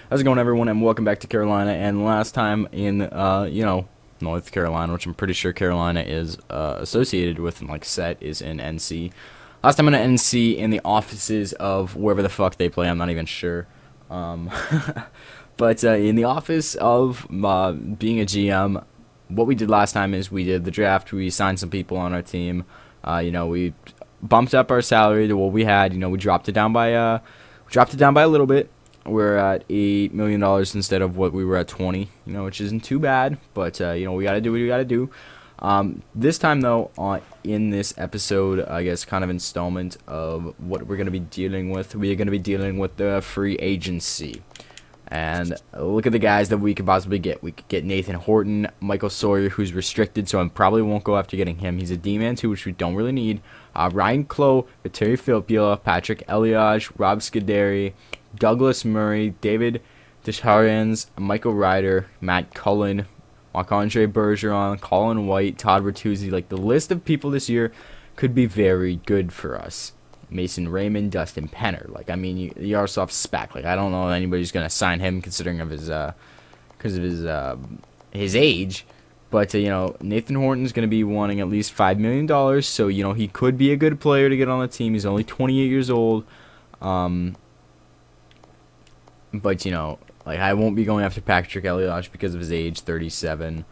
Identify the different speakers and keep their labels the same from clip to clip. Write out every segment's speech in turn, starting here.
Speaker 1: How's it going, everyone, and welcome back to Carolina. And last time in, North Carolina, which I'm pretty sure Carolina is associated with and, set is in NC. Last time in NC in the offices of wherever the fuck they play, I'm not even sure. Um, but in the office of being a GM, what we did last time is we did the draft. We signed some people on our team. We bumped up our salary to what we had. We dropped it down by a little bit. We're at $8 million instead of what we were at 20, which isn't too bad, but we gotta do what we gotta do. This time though, in this episode, I guess kind of installment of what we're gonna be dealing with, we are gonna be dealing with the free agency. And look at the guys that we could possibly get. We could get Nathan Horton, Michael Sawyer, who's restricted, so I probably won't go after getting him. He's a D-man too, which we don't really need. Ryan Clough, Terry Filppula, Patrick Elias, Rob Scuderi, Douglas Murray, David Descharins, Michael Ryder, Matt Cullen, Marc-Andre Bergeron, Colin White, Todd Bertuzzi. The list of people this year could be very good for us. Mason Raymond, Dustin Penner. Yaroslav Spek. I don't know if anybody's gonna sign him considering of his because of his age. But Nathan Horton's gonna be wanting at least $5 million. So he could be a good player to get on the team. He's only 28 years old. But I won't be going after Patrick Elias because of his age, 37.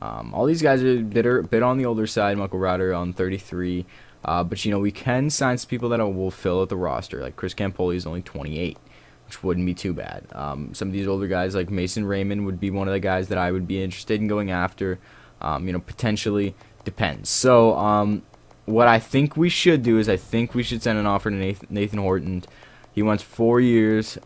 Speaker 1: All these guys are a bit on the older side. Michael Ryder on 33. But we can sign some people that will fill out the roster. Like Chris Campoli is only 28, which wouldn't be too bad. Some of these older guys like Mason Raymond would be one of the guys that I would be interested in going after. Potentially depends. So what I think we should do is I think we should send an offer to Nathan Horton. He wants 4 years.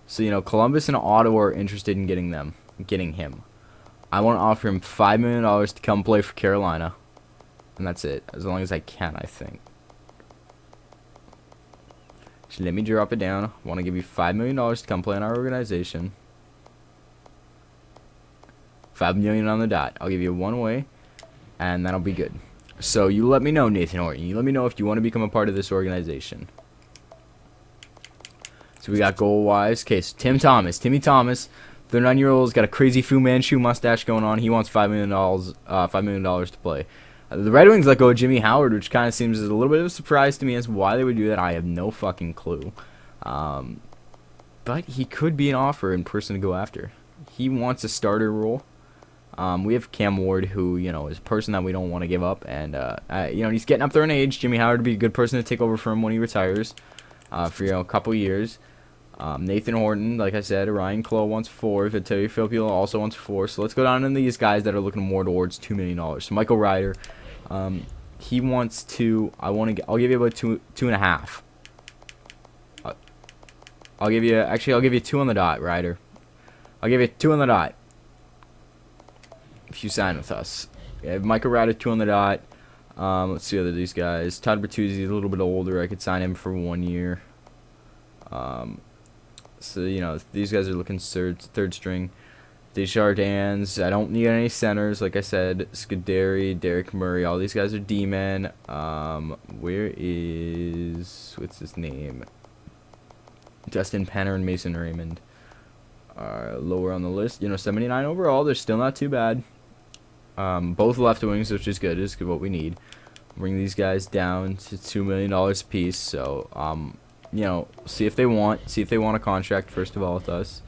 Speaker 1: So Columbus and Ottawa are interested in getting him. I want to offer him $5 million to come play for Carolina, and that's it. As long as I can, I think. So let me drop it down. I want to give you $5 million to come play in our organization. $5 million on the dot. I'll give you one way, and that'll be good. So you let me know, Nathan Horton. You let me know if you want to become a part of this organization. So we got goal-wise. Okay, so Timmy Thomas, 39-year-old, has got a crazy Fu Manchu mustache going on. He wants $5 million to play. The Red Wings let go of Jimmy Howard, which kind of seems a little bit of a surprise to me as to why they would do that. I have no fucking clue. But he could be an offer in person to go after. He wants a starter role. We have Cam Ward, who, is a person that we don't want to give up. And, he's getting up there in age. Jimmy Howard would be a good person to take over for him when he retires for, a couple years. Nathan Horton, like I said, Ryan Clough wants 4. Terry Filppula also wants 4. So let's go down to these guys that are looking more towards $2 million. So Michael Ryder, he wants 2. I'll give you about 2.5. I'll give you 2 on the dot, Ryder. I'll give you 2 on the dot if you sign with us. Okay, Michael Ryder, 2 on the dot. Let's see other these guys. Todd Bertuzzi is a little bit older. I could sign him for 1 year. So, these guys are looking third string. Desjardins, I don't need any centers, like I said. Scuderi, Derek Murray, all these guys are D-men. What's his name? Dustin Penner and Mason Raymond are lower on the list. 79 overall, they're still not too bad. Both left wings, which is good. Is what we need. Bring these guys down to $2 million a piece. So, see if they want a contract first of all with us.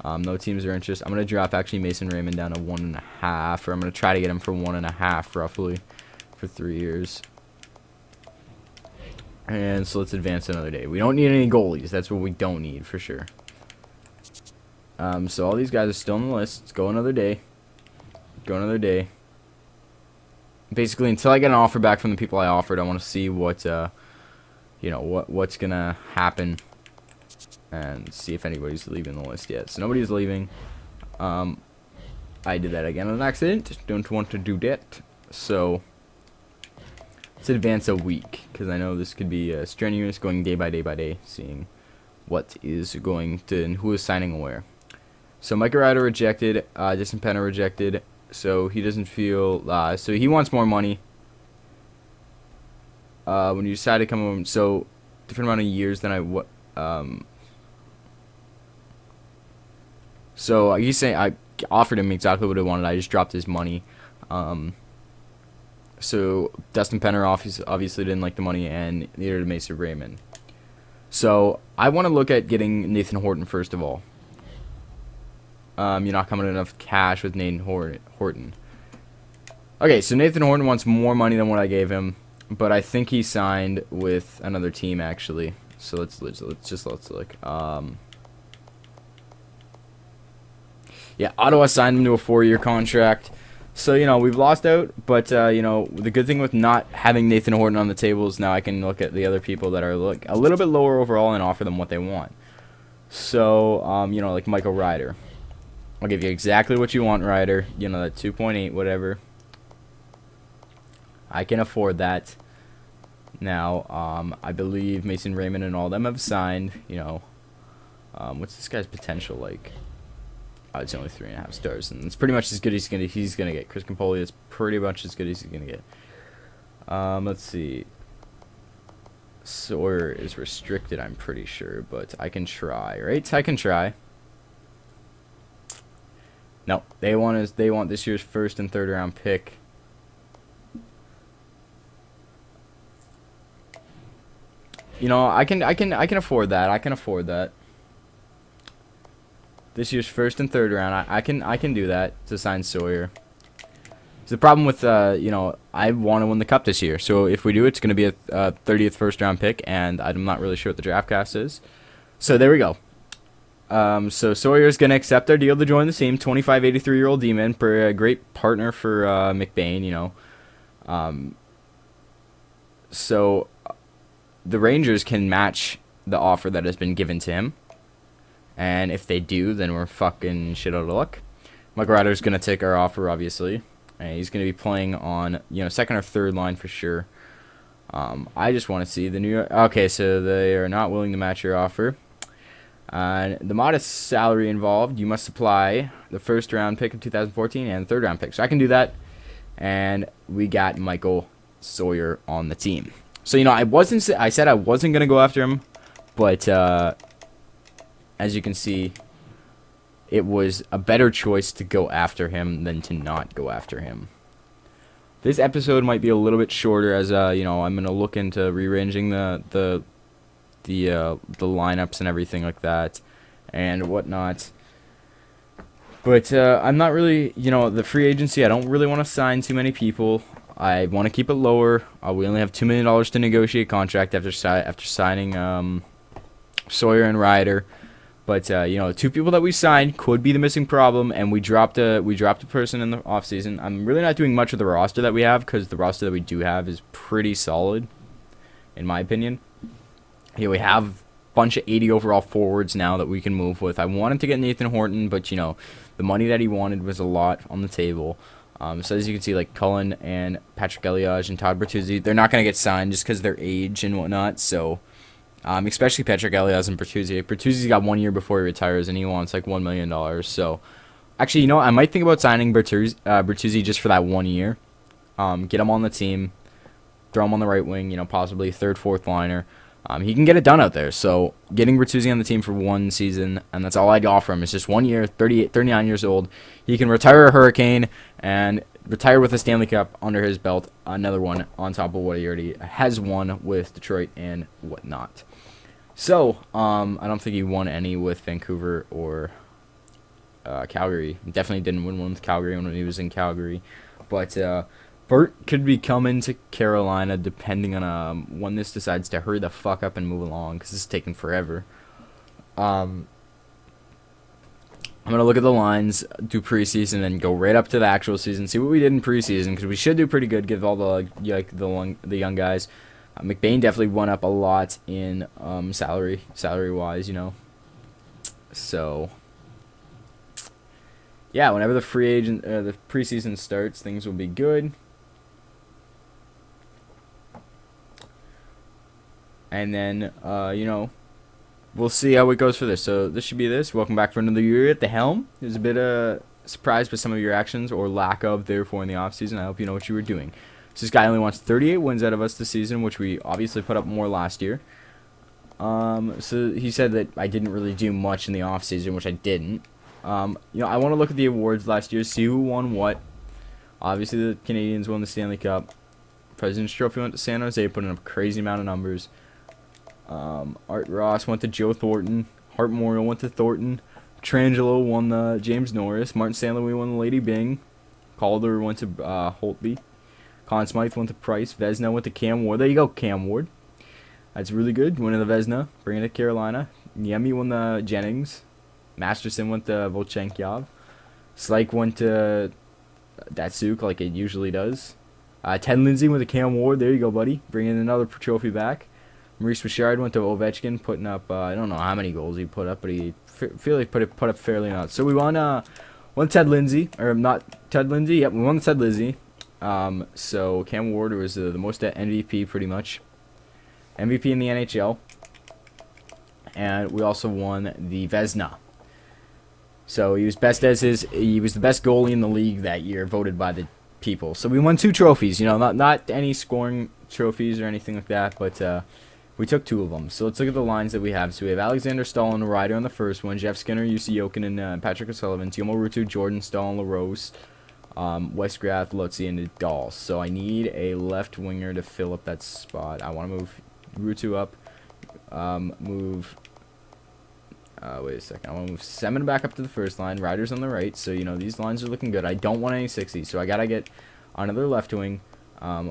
Speaker 1: No teams are interested. I'm gonna drop actually Mason Raymond down to 1.5, or I'm gonna try to get him for 1.5 roughly for 3 years. And so let's advance another day. We don't need any goalies. That's what we don't need for sure. So all these guys are still on the list. Let's go another day. Basically, until I get an offer back from the people I offered, I want to see what what's gonna happen, and see if anybody's leaving the list yet. So nobody's leaving. I did that again on an accident. Don't want to do that. So let's advance a week, because I know this could be strenuous, going day by day, seeing what is going to and who is signing where. So Michael Ryder rejected. Dustin Penner rejected. So he doesn't feel. So he wants more money. When you decide to come home, so different amount of years than So he's saying I offered him exactly what he wanted. I just dropped his money. So Dustin Penner obviously didn't like the money, and neither did Mason Raymond. So I want to look at getting Nathan Horton first of all. You're not coming enough cash with Nathan Horton. Okay, so Nathan Horton wants more money than what I gave him, but I think he signed with another team actually. So let's look. Yeah, Ottawa signed him to a 4-year contract. So, we've lost out, but, the good thing with not having Nathan Horton on the table is now I can look at the other people that are a little bit lower overall and offer them what they want. So, like Michael Ryder. I'll give you exactly what you want, Ryder. That 2.8, whatever. I can afford that. Now, I believe Mason Raymond and all of them have signed, what's this guy's potential like? It's only 3.5 stars, and it's pretty much as good as he's gonna get. Chris Campoli is pretty much as good as he's gonna get. Let's see. Sawyer is restricted, I'm pretty sure, but I can try, right? I can try. No, they want this year's first and third round pick. I can afford that. I can afford that. This year's first and third round, I can do that to sign Sawyer. The problem with I want to win the cup this year, so if we do, it's going to be a 30th first round pick, and I'm not really sure what the draft cast is. So there we go. So Sawyer's going to accept our deal to join the team. 25, 83-year-old D-man, a great partner for McBain. So the Rangers can match the offer that has been given to him. And if they do, then we're fucking shit out of luck. Michael Ryder's going to take our offer, obviously. And he's going to be playing on, second or third line for sure. I just want to see the New York... Okay, so they are not willing to match your offer. The modest salary involved, you must supply the first round pick of 2014 and the third round pick. So I can do that. And we got Michael Sawyer on the team. So, I said I wasn't going to go after him. But, as you can see, it was a better choice to go after him than to not go after him. This episode might be a little bit shorter, as I'm gonna look into rearranging the lineups and everything like that, and whatnot. But I'm not really, the free agency. I don't really want to sign too many people. I want to keep it lower. We only have $2 million to negotiate contract after signing Sawyer and Ryder. But, two people that we signed could be the missing problem, and we dropped a person in the offseason. I'm really not doing much with the roster that we have, because the roster that we do have is pretty solid, in my opinion. We have a bunch of 80 overall forwards now that we can move with. I wanted to get Nathan Horton, but, the money that he wanted was a lot on the table. So as you can see, like Cullen and Patrick Elias and Todd Bertuzzi, they're not going to get signed just because of their age and whatnot, so... especially Patrick Elias and Bertuzzi. Bertuzzi's got 1 year before he retires, and he wants like $1 million. So, actually, I might think about signing Bertuzzi just for that 1 year. Get him on the team, throw him on the right wing, possibly third, fourth liner. He can get it done out there. So, getting Bertuzzi on the team for 1 season, and that's all I'd offer him. It's just 1 year, 39 years old. He can retire a Hurricane and retire with a Stanley Cup under his belt. Another one on top of what he already has won with Detroit and whatnot. So, I don't think he won any with Vancouver or Calgary. Definitely didn't win one with Calgary when he was in Calgary. But Bert could be coming to Carolina depending on when this decides to hurry the fuck up and move along, because this is taking forever. I'm going to look at the lines, do preseason, and go right up to the actual season, see what we did in preseason, because we should do pretty good, give all the young guys. McBain definitely went up a lot in salary-wise, So, yeah, whenever the the preseason starts, things will be good. And then, we'll see how it goes for this. So this should be this. Welcome back for another year at the helm. It was a bit surprised by some of your actions or lack of, therefore, in the offseason. I hope you know what you were doing. So this guy only wants 38 wins out of us this season, which we obviously put up more last year. So he said that I didn't really do much in the off season, which I didn't. I want to look at the awards last year, see who won what. Obviously, the Canadians won the Stanley Cup. President's Trophy went to San Jose, putting up a crazy amount of numbers. Art Ross went to Joe Thornton. Hart Memorial went to Thornton. Trangelo won the James Norris. Martin St. Louis won the Lady Byng. Calder went to Holtby. Conn Smythe went to Price. Vezina went to Cam Ward. There you go, Cam Ward. That's really good. Winning the Vezina. Bringing it to Carolina. Niemi won the Jennings. Masterson went to Volchenkov. Slike went to Datsuk like it usually does. Ted Lindsay went to Cam Ward. There you go, buddy. Bringing another trophy back. Maurice Richard went to Ovechkin, putting up, I don't know how many goals he put up, but he feel like put up fairly enough. So we won Ted Lindsay, or not Ted Lindsay, yep, we won Ted Lindsay. So Cam Ward was the most MVP pretty much. MVP in the NHL. And we also won the Vezina. So he was he was the best goalie in the league that year, voted by the people. So we won 2 trophies, not any scoring trophies or anything like that, but we took 2 of them. So let's look at the lines that we have. So we have Alexander Stahl and Ryder on the first one, Jeff Skinner, UC Jokinen, and Patrick O'Sullivan, Timo Rutu, Jordan Stahl, and LaRose, Westgrath, Lutzy, and Dahl. So I need a left winger to fill up that spot. I want to move Rutu up, wait a second. I want to move Semin back up to the first line. Ryder's on the right, so these lines are looking good. I don't want any 60s, so I gotta get another left wing,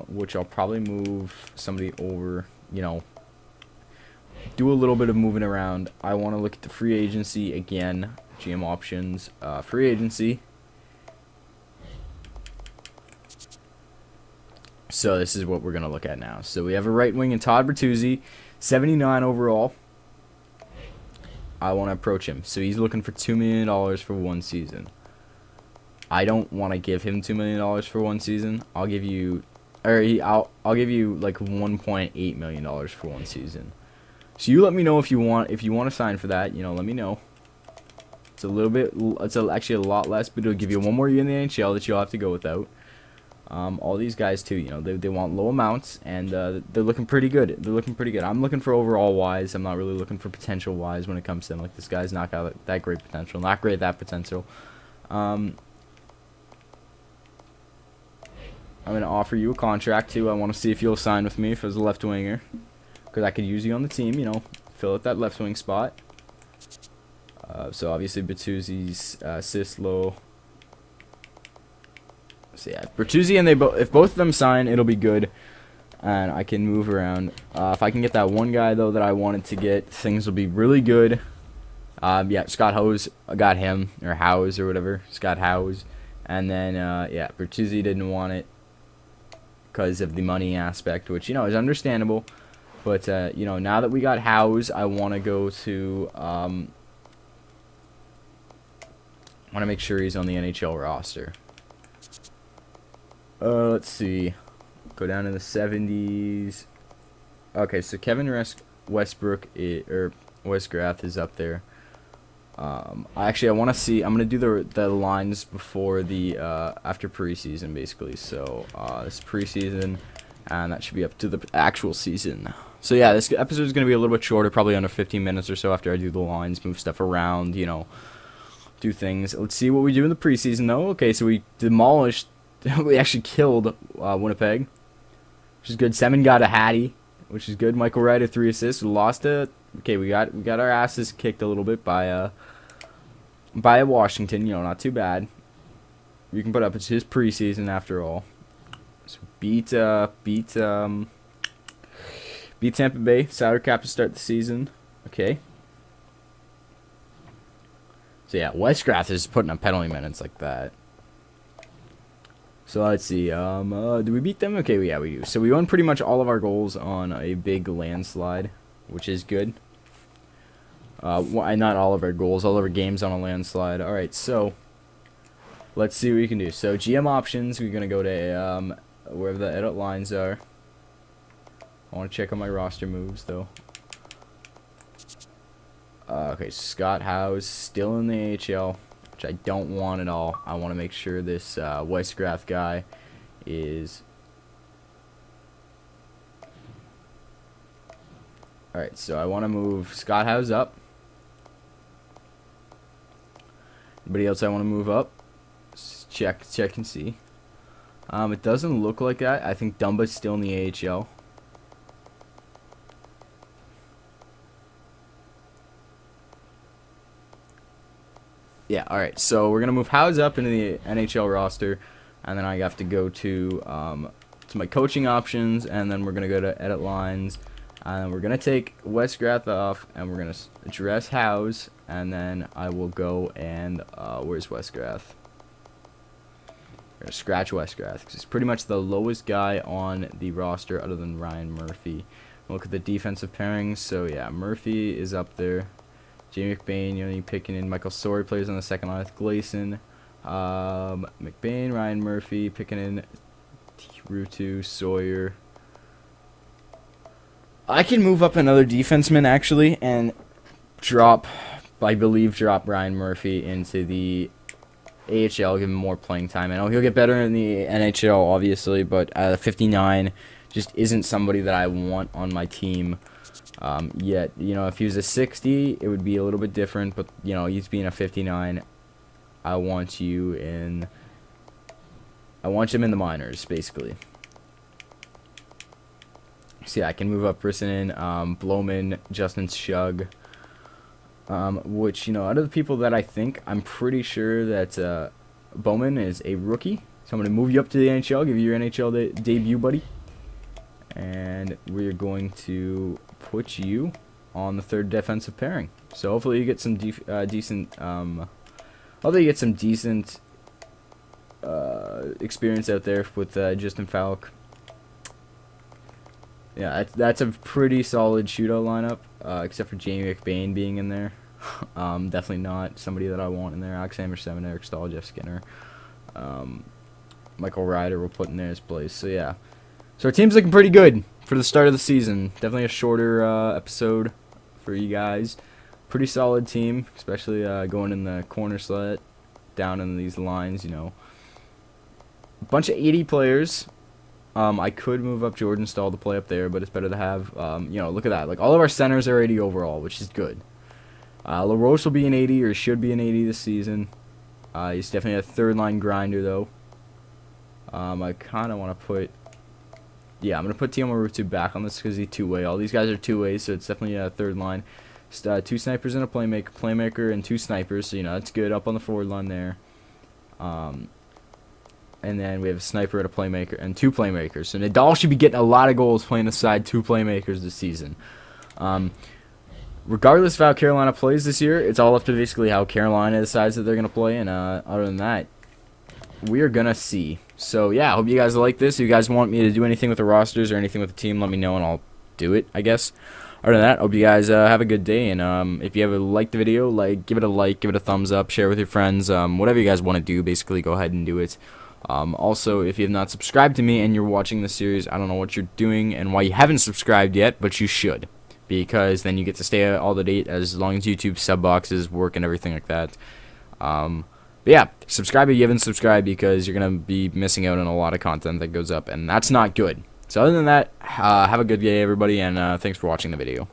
Speaker 1: which I'll probably move somebody over. Do a little bit of moving around. I want to look at the free agency again. GM options, free agency. So this is what we're gonna look at now. So we have a right wing in Todd Bertuzzi, 79 overall. I want to approach him. So he's looking for $2 million for 1 season. I don't want to give him $2 million for 1 season. I'll give you like $1.8 million for 1 season. So you let me know if you want to sign for that. Let me know. It's a little bit. It's actually a lot less, but it'll give you 1 more year in the NHL that you'll have to go without. All these guys too, they want low amounts, and they're looking pretty good. I'm looking for overall wise. I'm not really looking for potential wise when it comes to him. Like, this guy's not got that great potential. Not great that potential. I'm gonna offer you a contract too. I want to see if you'll sign with me if as a left winger, because I could use you on the team. Fill out that left wing spot. So obviously Bertuzzi's Sislo. So yeah, Bertuzzi and if both of them sign, it'll be good, and I can move around. If I can get that one guy though that I wanted to get, things will be really good. Yeah, Scott Hose, I got him, or Howes or whatever, Scott Howes, and then yeah, Bertuzzi didn't want it because of the money aspect, which is understandable. But now that we got Howes, I want to go to want to make sure he's on the NHL roster. Let's see. Go down to the 70s. Okay, so Kevin Westbrook or Westgrath is up there. Actually, I want to see. I'm gonna do the lines before the after preseason, basically. So this is preseason, and that should be up to the actual season. So yeah, this episode is gonna be a little bit shorter, probably under 15 minutes or so after I do the lines, move stuff around, do things. Let's see what we do in the preseason though. Okay, so we demolished. We actually killed Winnipeg, which is good. Semin got a Hattie, which is good. Michael Ryder 3 assists. We lost it. Okay, we got our asses kicked a little bit by Washington. Not too bad. We can put up. It's his preseason after all. So beat Tampa Bay. Salary cap to start the season. Okay. So yeah, Westgrath is putting up penalty minutes like that. So let's see. Do we beat them? Okay, yeah, we do. So we won pretty much all of our goals on a big landslide, which is good. Not all of our goals, all of our games on a landslide. All right, so let's see what we can do. So GM options, we're gonna go to wherever the edit lines are. I want to check on my roster moves though. Okay, Scott Howes still in the AHL. Which I don't want at all. I want to make sure this Westgrath guy is... Alright, so I want to move Scott House up. Anybody else I want to move up? Check and see. It doesn't look like that. I think Dumba's still in the AHL. Yeah, alright, so we're going to move House up into the NHL roster, and then I have to go to my coaching options, and then we're going to go to edit lines, and we're going to take Westgrath off, and we're going to address House, and then I will go and, where's Westgrath? We're going to scratch Westgrath, because he's pretty much the lowest guy on the roster other than Ryan Murphy. Look at the defensive pairings, so yeah, Murphy is up there. Jamie McBain, you picking in Michael Sawyer plays on the second line with Gleason. McBain, Ryan Murphy, picking in Rutu, Sawyer. I can move up another defenseman, actually, and drop Ryan Murphy into the AHL, give him more playing time. I know he'll get better in the NHL, obviously, but 59 just isn't somebody that I want on my team. Yet, if he was a 60, it would be a little bit different, but, he's being a 59. I want him in the minors, basically. So, yeah, I can move up Preseason, Blowman, Justin Shug, which, out of the people that I think, I'm pretty sure that Bowman is a rookie. So, I'm going to move you up to the NHL, give you your NHL debut, buddy. And we're going to put you on the third defensive pairing. So hopefully you get some decent experience out there with Justin Falk. Yeah, that's a pretty solid shootout lineup, except for Jamie McBain being in there. Definitely not somebody that I want in there. Ep.7, Eric Stahl, Jeff Skinner, Michael Ryder we'll put in there his place. So yeah. So our team's looking pretty good for the start of the season. Definitely a shorter episode for you guys. Pretty solid team, especially going in the corner slot, down in these lines, A bunch of 80 players. I could move up Jordan Stahl to play up there, but it's better to have, look at that. Like, all of our centers are 80 overall, which is good. LaRoche will be an 80, or should be an 80 this season. He's definitely a third-line grinder, though. I kind of want to put... Yeah, I'm going to put Timo Rutu back on this because he's two-way. All these guys are two-ways, so it's definitely a third line. Just, two snipers and a playmaker and two snipers, so, that's good up on the forward line there. And then we have a sniper and a playmaker and two playmakers. So Nadal should be getting a lot of goals playing aside two playmakers this season. Regardless of how Carolina plays this year, it's all up to basically how Carolina decides that they're going to play, and other than that, we are going to see. So, yeah, I hope you guys like this. If you guys want me to do anything with the rosters or anything with the team, let me know, and I'll do it, I guess. Other than that, I hope you guys have a good day, and if you ever liked the video, give it a like, give it a thumbs up, share with your friends, whatever you guys want to do, basically, go ahead and do it. Also, if you have not subscribed to me and you're watching this series, I don't know what you're doing and why you haven't subscribed yet, but you should, because then you get to stay all the date as long as YouTube sub boxes work and everything like that. But yeah, subscribe if you haven't subscribed, because you're going to be missing out on a lot of content that goes up, and that's not good. So other than that, have a good day, everybody, and thanks for watching the video.